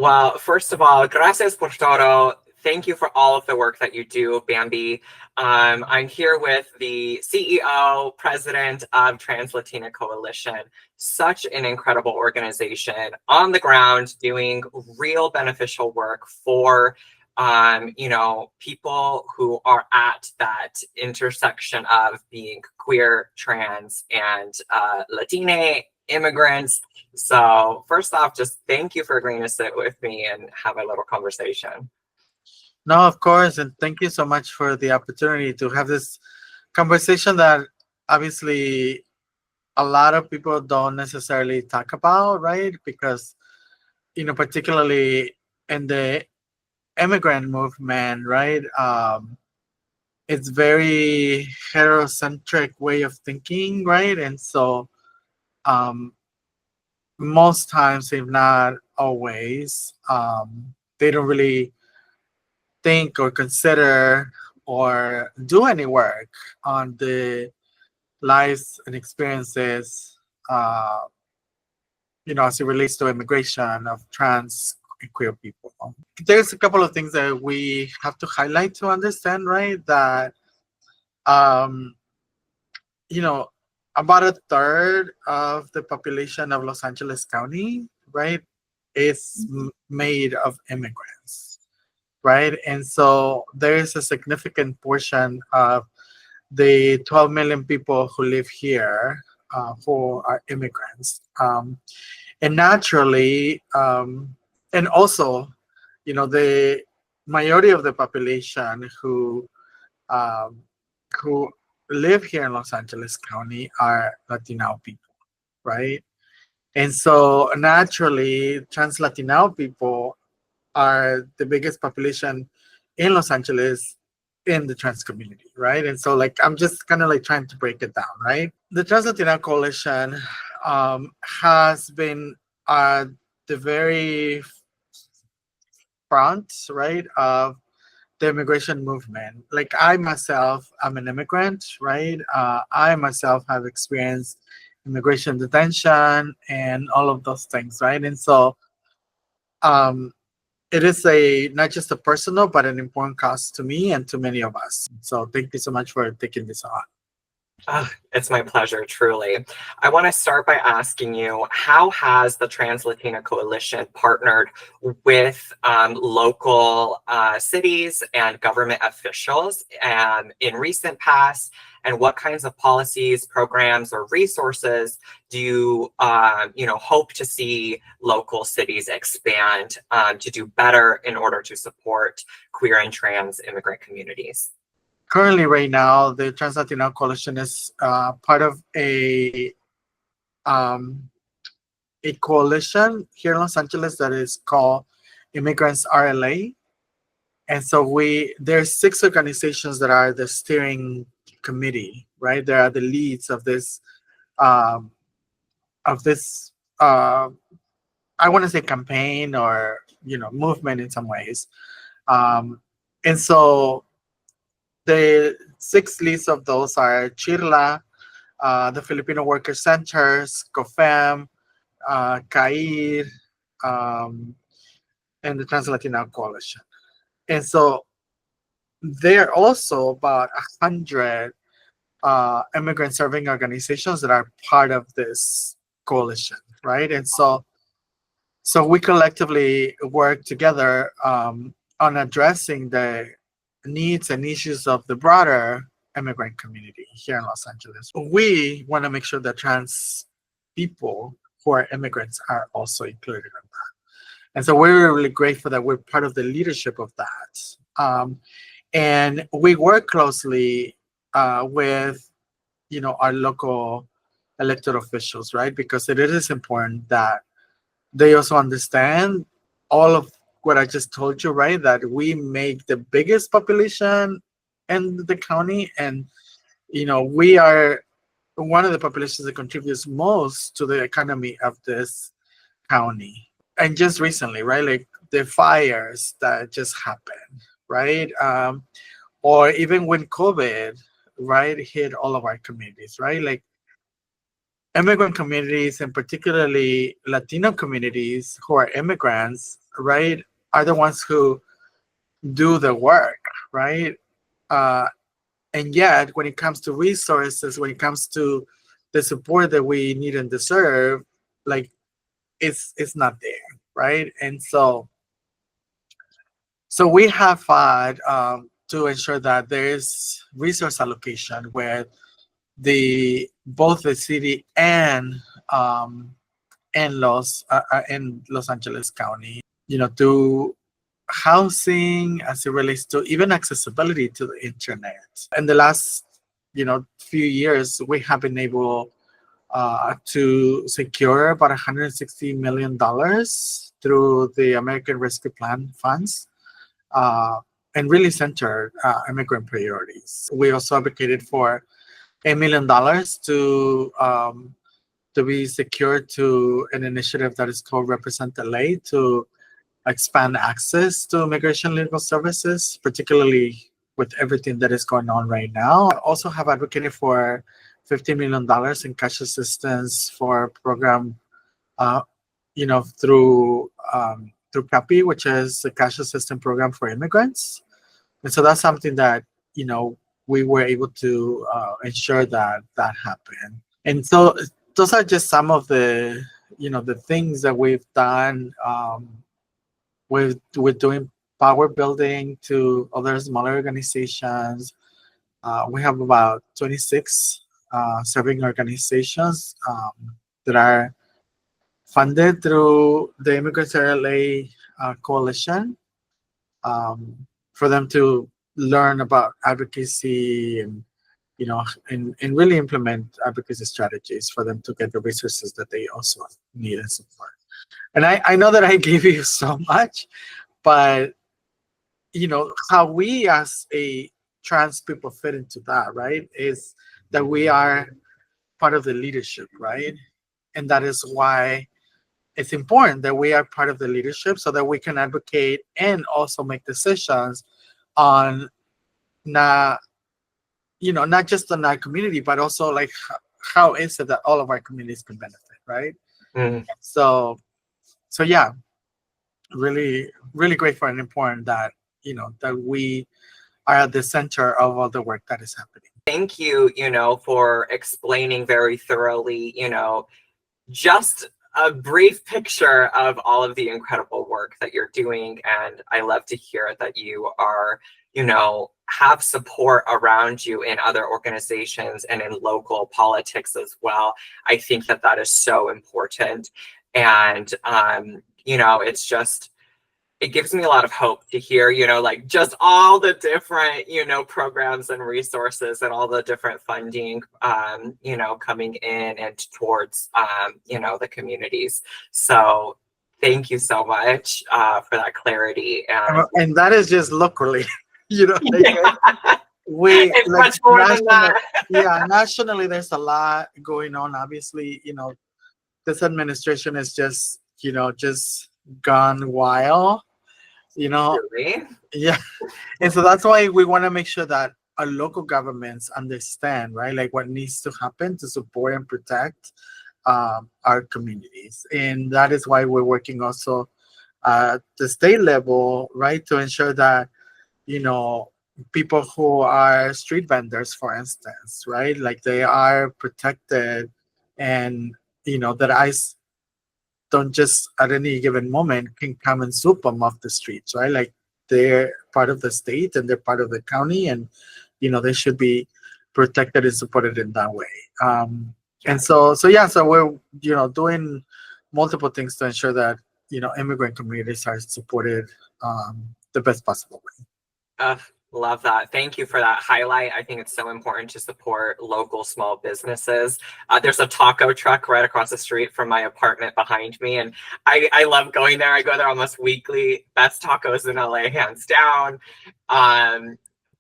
Well, first of all, gracias por todo. Thank you for all of the work that you do, Bamby. I'm here with the CEO, president of Trans Latina Coalition. Such an incredible organization on the ground doing real beneficial work for people who are at that intersection of being queer, trans, and Latina immigrants. So first off, just thank you for agreeing to sit with me and have a little conversation. No, of course, and thank you so much for the opportunity to have this conversation that obviously a lot of people don't necessarily talk about, right? Because, particularly in the immigrant movement, right? It's very heterocentric way of thinking, right? And so um, most times, if not always, they don't really think or consider or do any work on the lives and experiences, as it relates to immigration of trans and queer people. There's a couple of things that we have to highlight to understand, right? That, um, you know, about a third of the population of Los Angeles County, right, is made of immigrants, right? And so there is a significant portion of the 12 million people who live here who are immigrants. And naturally, and also, the majority of the population um, who live here in Los Angeles County are Latino people, right? And so naturally, trans Latino people are the biggest population in Los Angeles in the trans community, right? And so, like, I'm just kind of like trying to break it down, right? The Trans Latina Coalition has been the very front, right, of the immigration movement. Like, I myself, I'm an immigrant, right? I myself have experienced immigration detention and all of those things, right? And so, um, it is not just a personal but an important cause to me and to many of us. So thank you so much for taking this on. It's my pleasure, truly. I want to start by asking you, how has the Trans Latina Coalition partnered with local cities and government officials in recent past, and what kinds of policies, programs, or resources do you, hope to see local cities expand to do better in order to support queer and trans immigrant communities? Currently, right now, the Trans Latino Coalition is part of um, a coalition here in Los Angeles that is called Immigrants RLA. And so there's 6 organizations that are the steering committee, right? They are the leads of this um, of this I want to say campaign or movement in some ways. And so the 6 leads of those are Chirla, the Filipino Worker Centers, COFEM, CAIR, and the Trans Latina Coalition. And so there are also about 100 immigrant serving organizations that are part of this coalition, right? And so we collectively work together on addressing the needs and issues of the broader immigrant community here in Los Angeles. We want to make sure that trans people who are immigrants are also included in that. And so we're really grateful that we're part of the leadership of that. And we work closely with, our local elected officials, right? Because it is important that they also understand all of what I just told you, right? That we make the biggest population in the county, and we are one of the populations that contributes most to the economy of this county. And just recently, right, like the fires that just happened, right? Or even when COVID, right, hit all of our communities, right? Like immigrant communities, and particularly Latino communities who are immigrants, right, are the ones who do the work, right? Uh, and yet, when it comes to resources, when it comes to the support that we need and deserve, like it's not there, right? And so we have fought to ensure that there is resource allocation where the both the city um, and Los Angeles County, to housing as it relates to even accessibility to the internet. In the last, few years, we have been able to secure about $160 million through the American Rescue Plan funds, uh, and really centered immigrant priorities. We also advocated for $1 million to be secured to an initiative that is called Represent LA to expand access to immigration legal services, particularly with everything that is going on right now. I also have advocated for $50 million in cash assistance for a program, uh, through CAPI, which is the cash assistance program for immigrants. And so that's something that we were able to ensure that that happened. And so those are just some of the things that we've done. We're doing power building to other smaller organizations. We have about 26 serving organizations that are funded through the Immigrants LA Coalition, for them to learn about advocacy and really implement advocacy strategies for them to get the resources that they also need and support. And I know that I gave you so much, but how we as a trans people fit into that, right, is that we are part of the leadership, right? And that is why it's important that we are part of the leadership so that we can advocate and also make decisions on not not just on our community, but also like how is it that all of our communities can benefit, right? Mm. So yeah, really really grateful and important that that we are at the center of all the work that is happening. Thank you, for explaining very thoroughly, just a brief picture of all of the incredible work that you're doing. And I love to hear that you are, have support around you in other organizations and in local politics as well. I think that that is so important. And, it's just, it gives me a lot of hope to hear, like just all the different, programs and resources and all the different funding, coming in and towards, the communities. So thank you so much for that clarity. And that is just locally, like Yeah, we it's like much more than national, that. yeah, nationally there's a lot going on. Obviously, this administration is just gone wild, you know Really? yeah. And so that's why we want to make sure that our local governments understand, right, like what needs to happen to support and protect our communities. And that is why we're working also at the state level, right, to ensure that you know people who are street vendors, for instance, right, like they are protected, and that ICE don't just at any given moment can come and swoop them off the streets, right? Like they're part of the state and they're part of the county, and they should be protected and supported in that way. And so yeah, so we're doing multiple things to ensure that immigrant communities are supported the best possible way. Love that. Thank you for that highlight. I think it's so important to support local small businesses. There's a taco truck right across the street from my apartment behind me, and I love going there. I go there almost weekly. Best tacos in LA, hands down.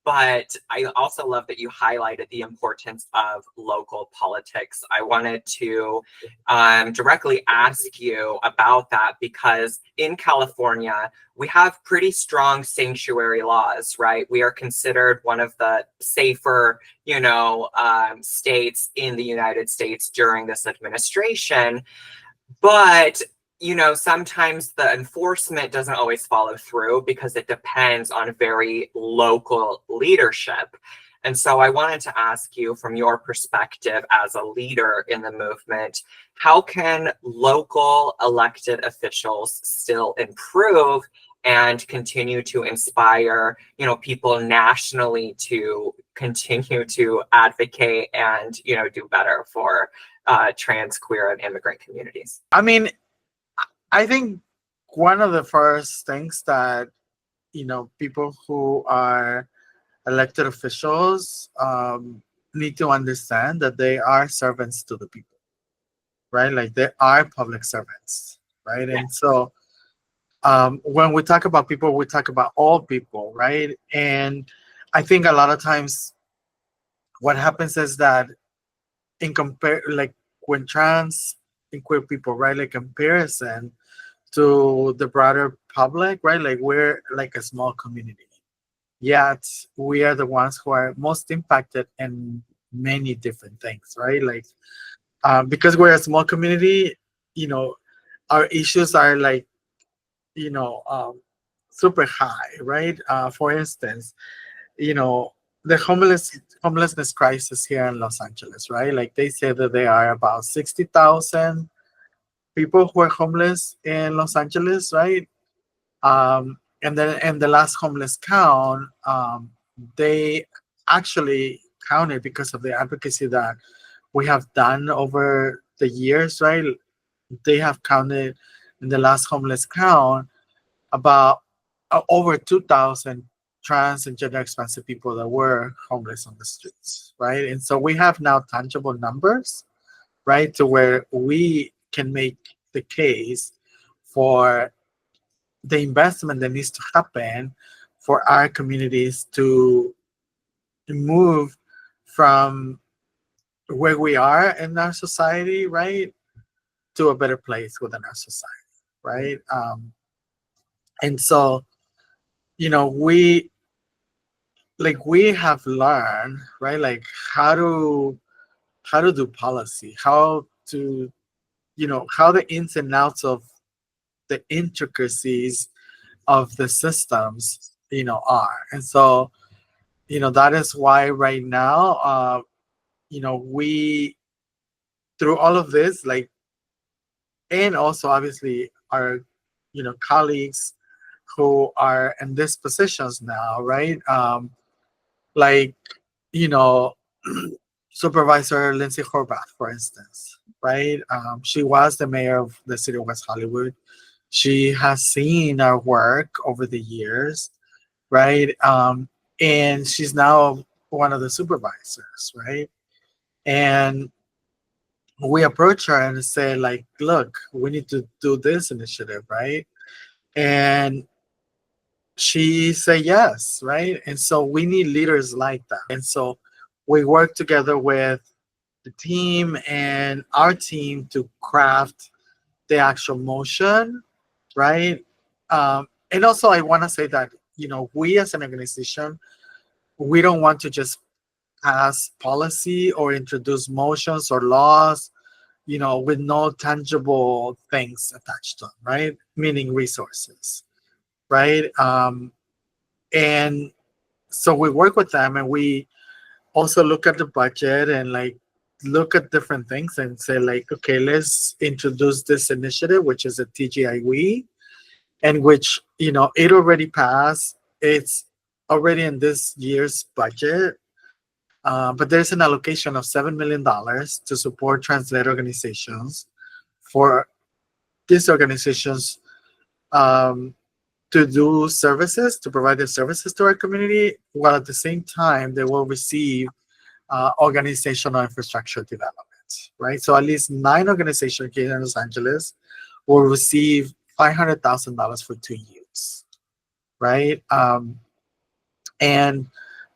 But I also love that you highlighted the importance of local politics. I wanted to directly ask you about that because in California, we have pretty strong sanctuary laws, right? We are considered one of the safer, states in the United States during this administration. But sometimes the enforcement doesn't always follow through because it depends on very local leadership. And so I wanted to ask you, from your perspective as a leader in the movement, how can local elected officials still improve and continue to inspire, people nationally to continue to advocate and, do better for trans, queer, and immigrant communities? I mean, I think one of the first things that people who are elected officials need to understand that they are servants to the people, right? Like they are public servants, right? Yeah. And so when we talk about people, we talk about all people, right? And I think a lot of times what happens is that like when trans and queer people, right, like comparison to the broader public, right, like we're like a small community, yet we are the ones who are most impacted in many different things, right? Like because we're a small community, you know, our issues are like, you know, super high, right? For instance, you know, the homelessness crisis here in Los Angeles, right? Like they say that there are about 60,000 people who are homeless in Los Angeles, right? And then in the last homeless count, they actually counted because of the advocacy that we have done over the years, right? They have counted in the last homeless count about over 2,000 trans and gender expansive people that were homeless on the streets, right? And so we have now tangible numbers, right, to where we can make the case for the investment that needs to happen for our communities to move from where we are in our society, right, to a better place within our society, right? And so, we we have learned, right, like how to do policy, how to, how the ins and outs of the intricacies of the systems, are. And so, that is why right now, we, through all of this, like, and also obviously our, colleagues who are in these positions now, right? Like, you know, Supervisor Lindsay Horvath, for instance, right? She was the mayor of the city of West Hollywood. She has seen our work over the years, right? And she's now one of the supervisors, right? And we approach her and say, like, look, we need to do this initiative, right? And she said yes, right? And so we need leaders like that. And so we work together with the team and our team to craft the actual motion, right? And also, I want to say that, we as an organization, we don't want to just pass policy or introduce motions or laws, with no tangible things attached to them, right? Meaning resources, right? And so we work with them and we also look at the budget and like look at different things and say like, okay, let's introduce this initiative, which is a TGIW, and which, it already passed. It's already in this year's budget. But there's an allocation of $7 million to support translate organizations for these organizations um, to do services, to provide their services to our community, while at the same time they will receive organizational infrastructure development, right? So at least 9 organizations here in Los Angeles will receive $500,000 for 2 years, right? And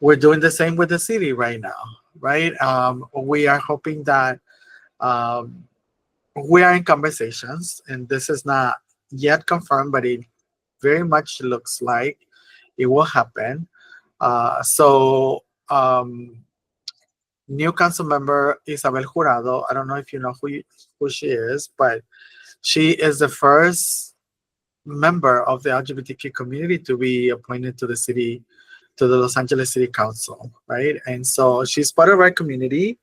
we're doing the same with the city right now, right? We are hoping that um, we are in conversations, and this is not yet confirmed, but it very much looks like it will happen. So new council member Isabel Jurado, I don't know if you know who she is, but She is the first member of the LGBTQ community to be appointed to the city, to the Los Angeles City Council, right? And so she's part of our community,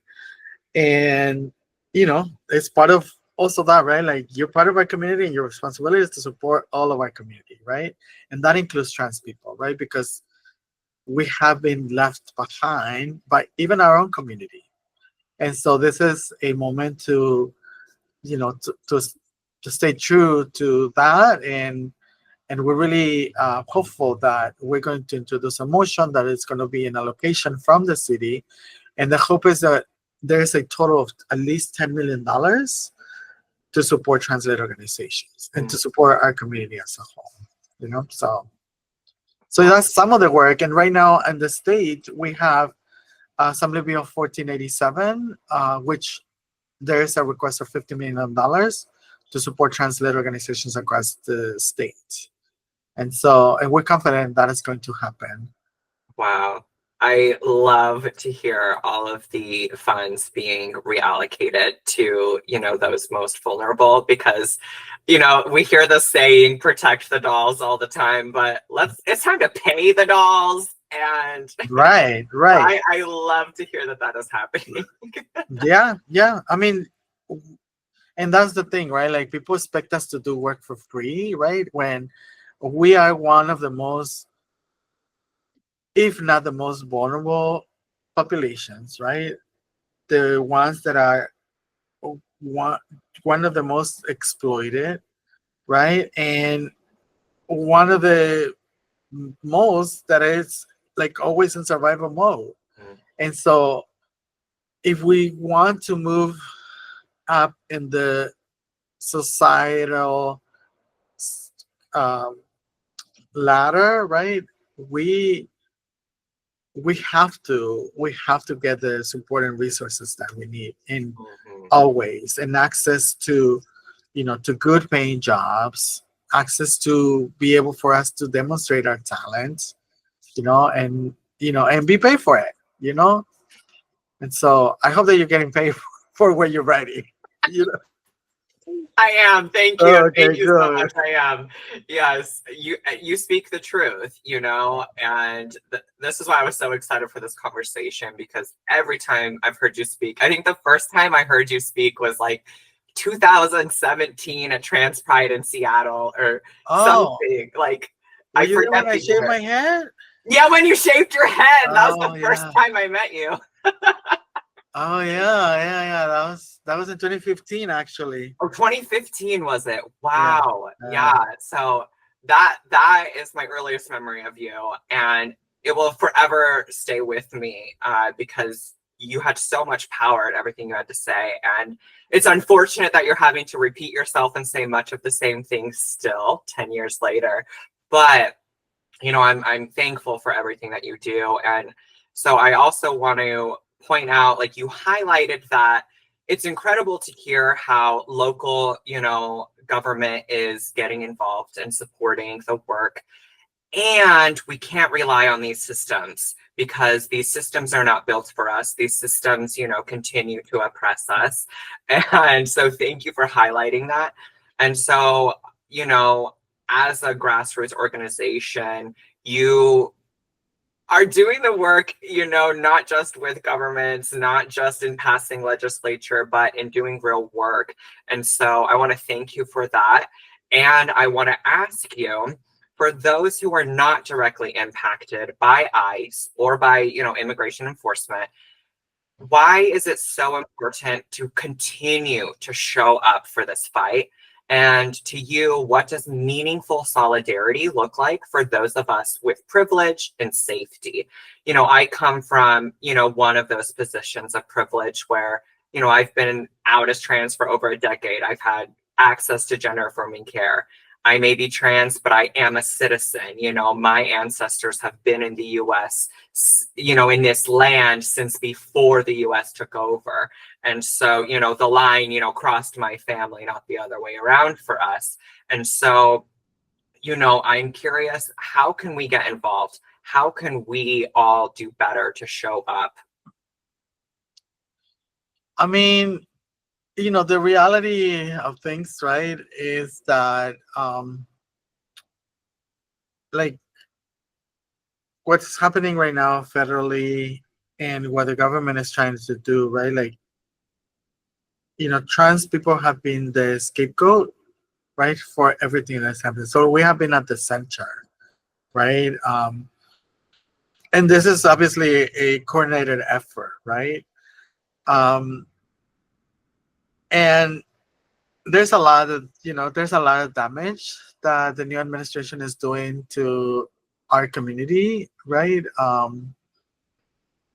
and it's part of also that, right? Like, you're part of our community, and your responsibility is to support all of our community, right? And that includes trans people, right? Because we have been left behind by even our own community. And so this is a moment to, you know, to stay true to that. And we're really hopeful that we're going to introduce a motion that is going to be an allocation from the city. And the hope is that there's a total of at least $10 million to support translate organizations and to support our community as a whole. So that's some of the work. And right now in the state, we have Assembly Bill 1487, which there is a request of $50 million to support translate organizations across the state. And we're confident that is going to happen. Wow. I love to hear all of the funds being reallocated to, those most vulnerable, because, we hear the saying, protect the dolls all the time, but it's time to pay the dolls. And right. I love to hear that is happening. Yeah. I mean, and that's the thing, right? Like, people expect us to do work for free, right? When we are one of the most, if not the most vulnerable populations, right? The ones that are one of the most exploited, right? And one of the most that is like always in survival mode. And so if we want to move up in the societal um, ladder, right? We we have to get the support and resources that we need in all ways, and access to to good paying jobs, access to be able for us to demonstrate our talent, and be paid for it. And so I hope that you're getting paid for what you're writing. I am. Thank you. Okay, Thank you so good. much. I am. Yes, you speak the truth, and this is why I was so excited for this conversation, because every time I've heard you speak, I think the first time I heard you speak was like 2017 at Trans Pride in Seattle or something. Like, Were I you there forget when I the shaved year. my head? Yeah, when you shaved your head. That was the Oh first yeah. time I met you. Oh yeah. That was in 2015 actually. Oh, 2015 was it? Yeah. Wow. Yeah. So that is my earliest memory of you, and it will forever stay with me, because you had so much power in everything you had to say, and it's unfortunate that you're having to repeat yourself and say much of the same things still 10 years later. But I'm thankful for everything that you do. And so I also want to point out, like, you highlighted that it's incredible to hear how local, government is getting involved and supporting the work. And we can't rely on these systems, because these systems are not built for us. These systems, continue to oppress us. And so thank you for highlighting that. And so, as a grassroots organization, you are doing the work, not just with governments, not just in passing legislature, but in doing real work. And so I want to thank you for that. And I want to ask you, for those who are not directly impacted by ICE or by, immigration enforcement, why is it so important to continue to show up for this fight? And to you, what does meaningful solidarity look like for those of us with privilege and safety? I come from, one of those positions of privilege where, I've been out as trans for over a decade. I've had access to gender affirming care. I may be trans, but I am a citizen. My ancestors have been in the US, in this land since before the US took over. And so, the line, crossed my family, not the other way around for us. And so, I'm curious, how can we get involved? How can we all do better to show up? I mean, the reality of things, right, is that like what's happening right now federally and what the government is trying to do, right? Like, trans people have been the scapegoat, right, for everything that's happened. So we have been at the center, right? And this is obviously a coordinated effort, right? Um, and there's a lot of damage that the new administration is doing to our community, right?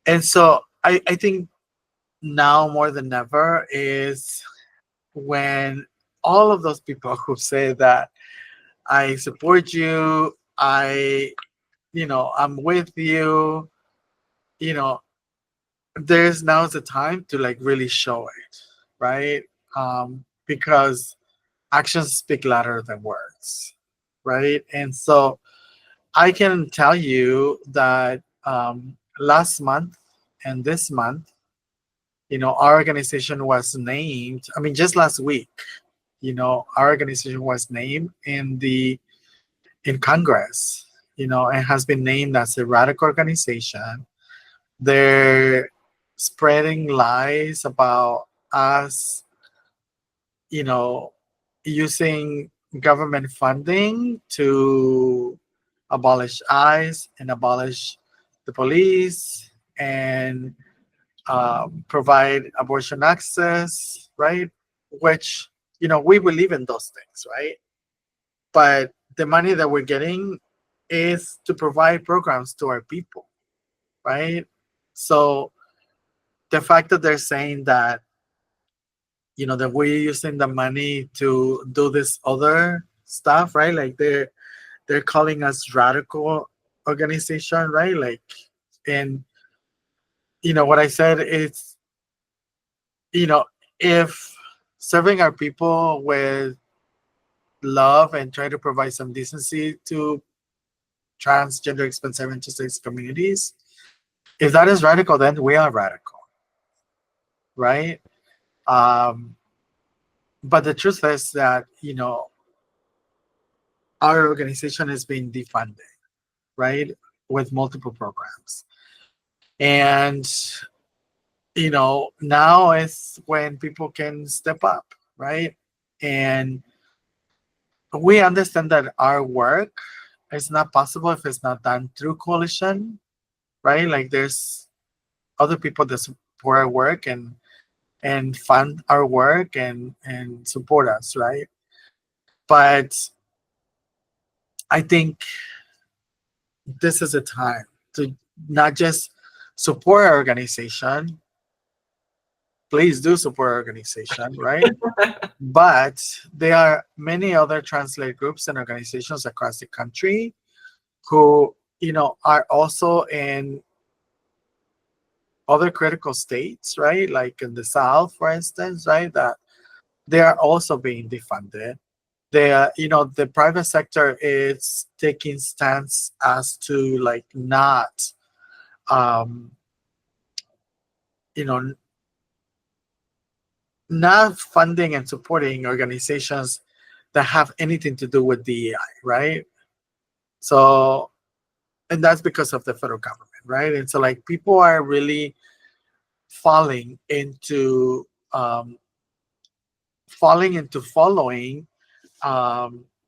And so I think now more than ever is when all of those people who say that I support you, I'm with you, you know, there's now the time to like really show it, right? Because actions speak louder than words, right? And so I can tell you that last month and this month, our organization was named. I mean, just last week, our organization was named in Congress. It has been named as a radical organization. They're spreading lies about us, you know, using government funding to abolish ICE and abolish the police and provide abortion access, right? Which, we believe in those things, right? But the money that we're getting is to provide programs to our people, right? So the fact that they're saying that, that we're using the money to do this other stuff, right? Like they're calling us radical organization, right? Like, and what I said is, you know, if serving our people with love and try to provide some decency to transgender expensive intersex communities, if that is radical, then we are radical, right? Um, but the truth is that, our organization is being defunded, right? With multiple programs. And, now is when people can step up, right? And we understand that our work is not possible if it's not done through coalition, right? Like there's other people that support our work and fund our work and support us, right? But I think this is a time to not just support our organization. Please do support our organization, right? But there are many other translate groups and organizations across the country who, are also in other critical states, right? Like in the South, for instance, right? That they are also being defunded. The private sector is taking stance as to like not, um, you know, not funding and supporting organizations that have anything to do with DEI, right? So, and that's because of the federal government, right? And so, like, people are really falling into um, following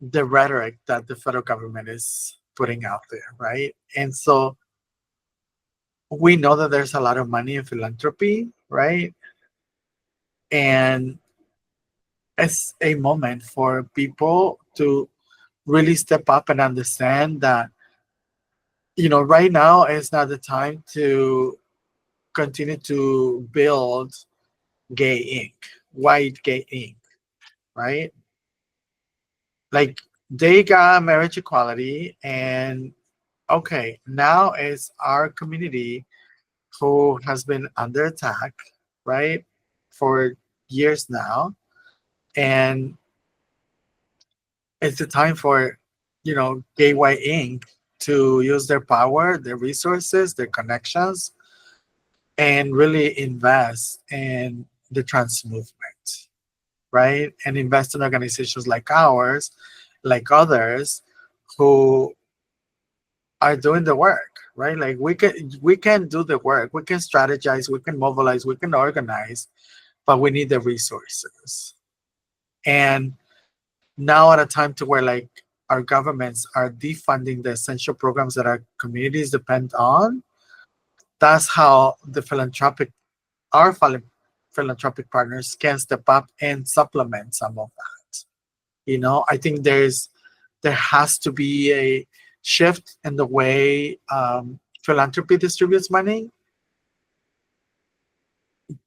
the rhetoric that the federal government is putting out there, right? And so we know that there's a lot of money in philanthropy, right? And it's a moment for people to really step up and understand that, right now is not the time to continue to build gay ink, white gay ink, right? Like they got marriage equality, and okay, now is our community who has been under attack, right, for years now, and it's the time for Gay White Inc. to use their power, their resources, their connections, and really invest in the trans movement. right? And invest in organizations like ours, like others, who are doing the work, right? Like we can do the work, we can strategize, we can mobilize, we can organize, but we need the resources. And now at a time to where like our governments are defunding the essential programs that our communities depend on, that's how the philanthropic partners can step up and supplement some of that. I think there has to be a shift in the way philanthropy distributes money,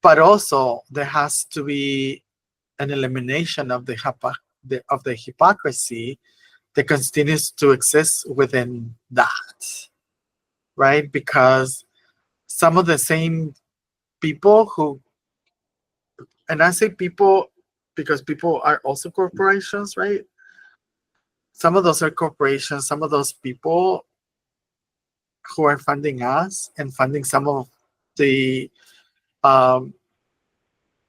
but also there has to be an elimination of the hypocrisy that continues to exist within that, right? Because some of the same people who, and I say people because people are also corporations, right? Some of those are corporations, some of those people who are funding us and funding the um,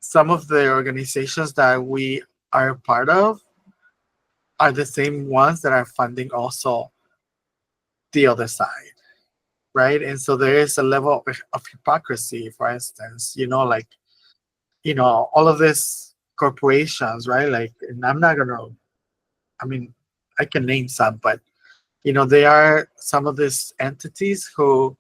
some of the organizations that we are part of are the same ones that are funding also the other side, right? And so there is a level of hypocrisy, for instance, like, all of these corporations, right? Like, and I'm not gonna, I mean, I can name some, but they are some of these entities who,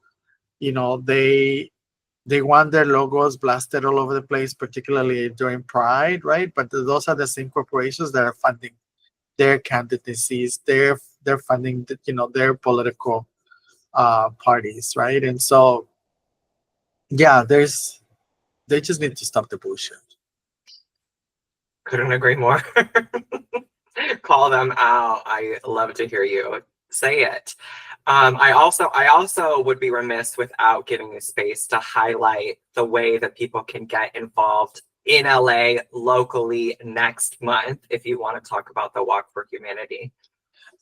they want their logos blasted all over the place, particularly during Pride, right? But those are the same corporations that are funding their candidacies, they're funding, their political parties, right? And so, yeah, they just need to stop the bullshit. Couldn't agree more. Call them out. I love to hear you say it. I also would be remiss without giving you space to highlight the way that people can get involved in LA locally next month if you want to talk about the Walk for Humanity.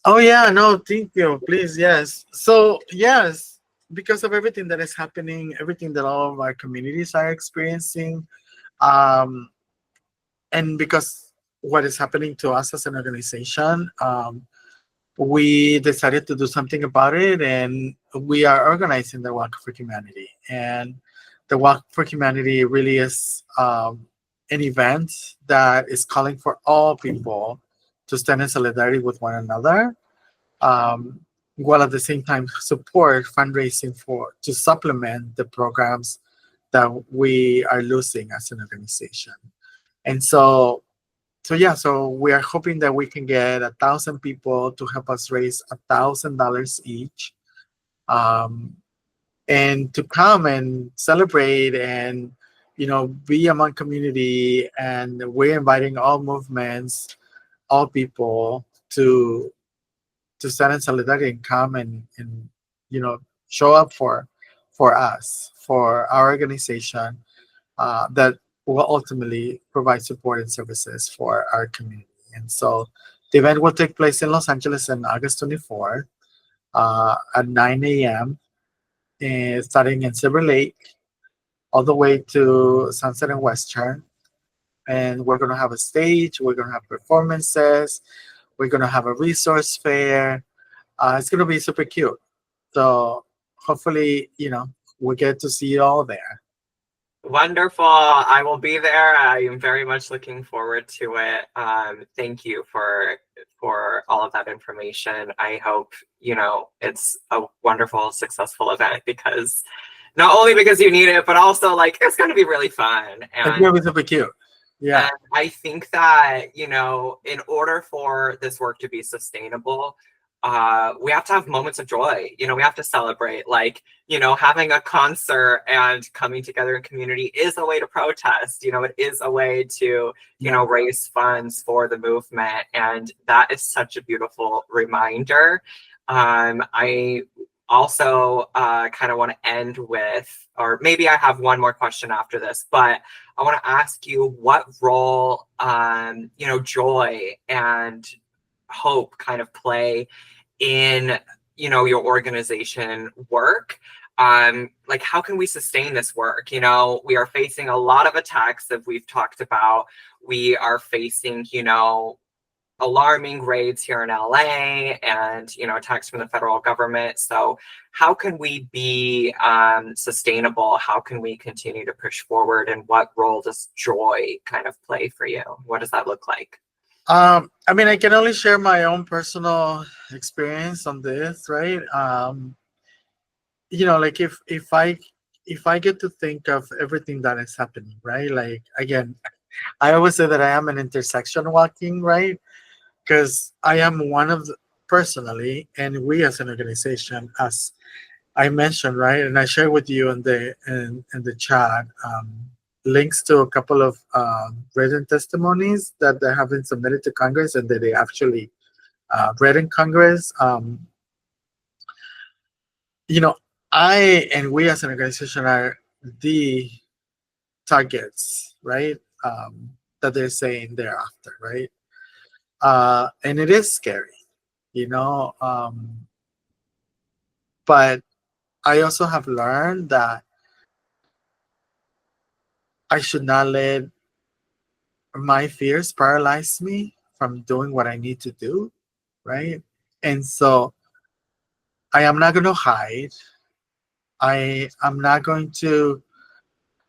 Oh yeah, no, thank you. Please, yes. So yes, because of everything that is happening, everything that all of our communities are experiencing, um, and because what is happening to us as an organization, we decided to do something about it, and we are organizing the Walk for Humanity. And the Walk for Humanity really is an event that is calling for all people to stand in solidarity with one another, um, while at the same time support fundraising for to supplement the programs that we are losing as an organization. And so we are hoping that we can get 1,000 people to help us raise $1,000 each, um, and to come and celebrate and be among community. And we're inviting all movements, all people to stand in solidarity and come and show up for us, for our organization, that will ultimately provide support and services for our community. And so the event will take place in Los Angeles on August 24th, at 9 a.m., and starting in Silver Lake all the way to Sunset and Western. And we're going to have a stage, we're going to have performances, we're going to have a resource fair. It's going to be super cute. So hopefully, we get to see you all there. Wonderful. I will be there. I am very much looking forward to it. Thank you for all of that information. I hope, it's a wonderful, successful event because not only because you need it, but also like it's going to be really fun. It's going to be super cute. Yeah. And I think that, in order for this work to be sustainable, we have to have moments of joy. We have to celebrate. Like, having a concert and coming together in community is a way to protest. It is a way to, raise funds for the movement. And that is such a beautiful reminder. I also kind of want to end with, or maybe I have one more question after this, but I want to ask you what role, joy and hope kind of play in, your organization work. like, how can we sustain this work? You know, we are facing a lot of attacks that we've talked about. We are facing, you know, alarming raids here in LA and, you know, attacks from the federal government. So how can we be sustainable? How can we continue to push forward? And what role does joy kind of play for you? What does that look like? I mean, I can only share my own personal experience on this, right? You know, like if I get to think of everything that is happening, right? Like again, I always say that I am an intersection walking, right? Because I am one of the, personally, and we as an organization, as I mentioned, right, and I shared with you in the chat links to a couple of written testimonies that they have been submitted to Congress and that they actually read in Congress. You know, I and we as an organization are the targets, right? That they're saying they're after, right? And it is scary, you know. But I also have learned that I should not let my fears paralyze me from doing what I need to do, right? And so I am not going to hide. I am not going to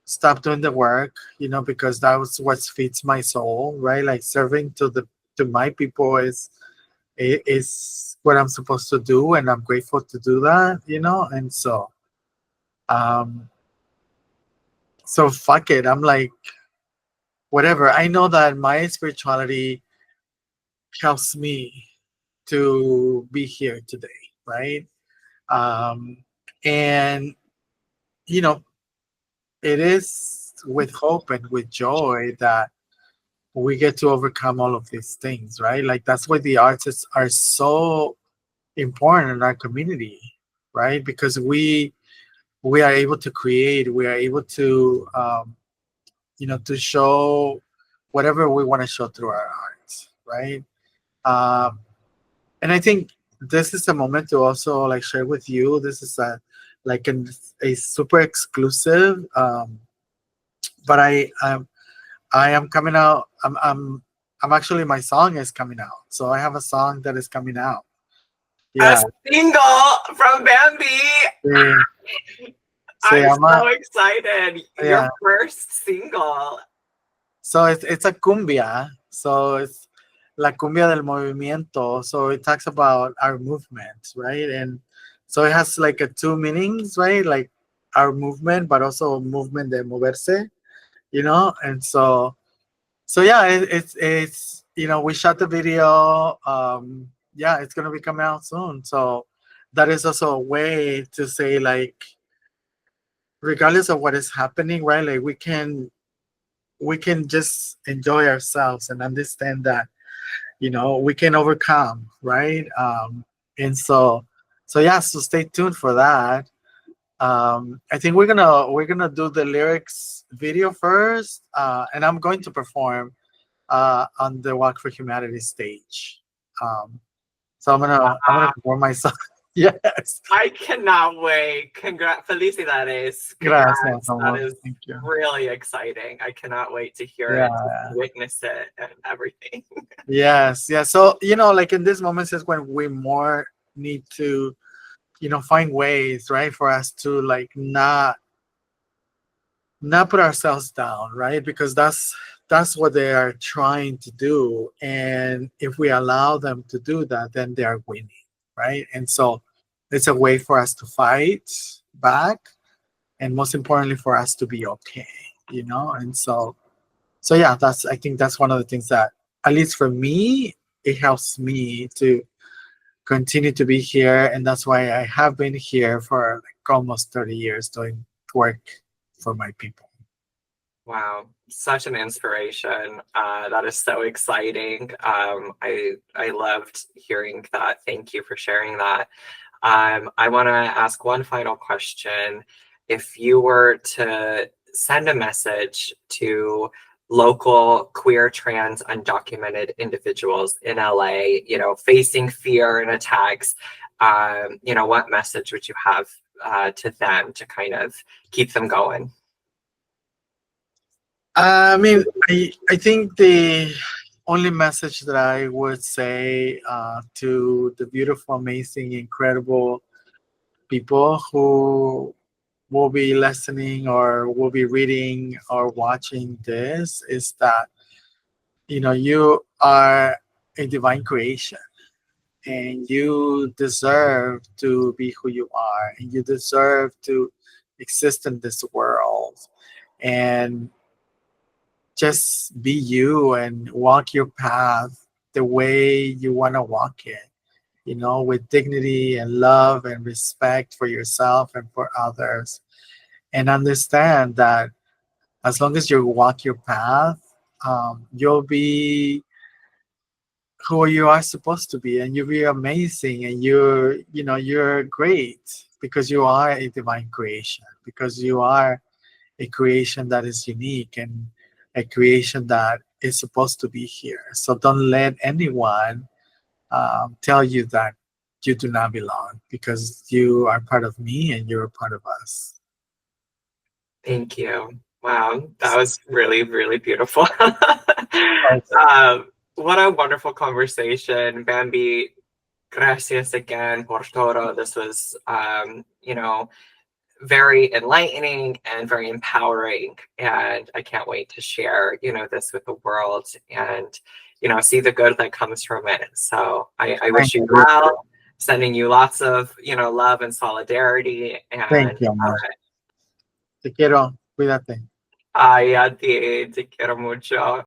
stop doing the work, you know, because that was what feeds my soul, right? Like serving to my people is what I'm supposed to do, and I'm grateful to do that, you know. And um, so fuck it. I'm like, whatever. I know that my spirituality helps me to be here today, right? Um, and you know, it is with hope and with joy that we get to overcome all of these things, right? Like that's why the artists are so important in our community, right? Because we are able to create, we are able to you know, to show whatever we want to show through our art, right? Um, and I think this is a moment to also like share with you. This is a like a super exclusive, but I am coming out. I'm actually my song is coming out. So I have a song that is coming out. A Yeah. single from Bamby. Sí, se I'm llama, so excited. Your yeah. first single. So it's a cumbia. So it's la cumbia del movimiento. So it talks about our movement, right? And so it has like a two meanings, right? Like our movement, but also movement de moverse, you know. And so yeah, it's you know, we shot the video. Yeah, it's gonna be coming out soon. So that is also a way to say like, regardless of what is happening, right? Like we can just enjoy ourselves and understand that, you know, we can overcome, right? And so yeah, so stay tuned for that. I think we're gonna do the lyrics video first, and I'm going to perform on the Walk for Humanity stage. So I'm gonna perform my song. Yes, I cannot wait. Felicidades. gracias, Congrats. That amor. is Thank you. really exciting. I cannot wait to hear it, to Yeah. witness it, and everything. Yes. Yeah. So you know, like in this moments is when we more need to, you know, find ways, right, for us to like not put ourselves down, right? Because that's what they are trying to do. And if we allow them to do that, then they are winning, right? And so it's a way for us to fight back, and most importantly for us to be okay, you know. And so yeah, that's, I think that's one of the things that, at least for me, it helps me to continue to be here. And that's why I have been here for like almost 30 years doing work for my people. Wow, such an inspiration. That is so exciting. I loved hearing that. Thank you for sharing that. I want to ask one final question. If you were to send a message to local queer, trans, undocumented individuals in LA, you know, facing fear and attacks, you know, what message would you have to them to kind of keep them going? I mean, I think the only message that I would say to the beautiful, amazing, incredible people who will be listening or will be reading or watching this is that, you are a divine creation, and you deserve to be who you are, and you deserve to exist in this world, and just be you and walk your path the way you want to walk it, with dignity and love and respect for yourself and for others. And understand that as long as you walk your path, you'll be who you are supposed to be, and you'll be amazing, and you're great, because you are a divine creation, because you are a creation that is unique, and a creation that is supposed to be here. So don't let anyone tell you that you do not belong, because you are part of me and you're part of us. Thank you. Wow, that was really, really beautiful. Okay. What a wonderful conversation, Bambi. Gracias again por todo. This was, very enlightening and very empowering, and I can't wait to share, this with the world, and see the good that comes from it. So I wish Thank you you. well, sending you lots of love and solidarity, Thank and you, amor. Te quiero. Cuídate. ay, a ti, te quiero mucho.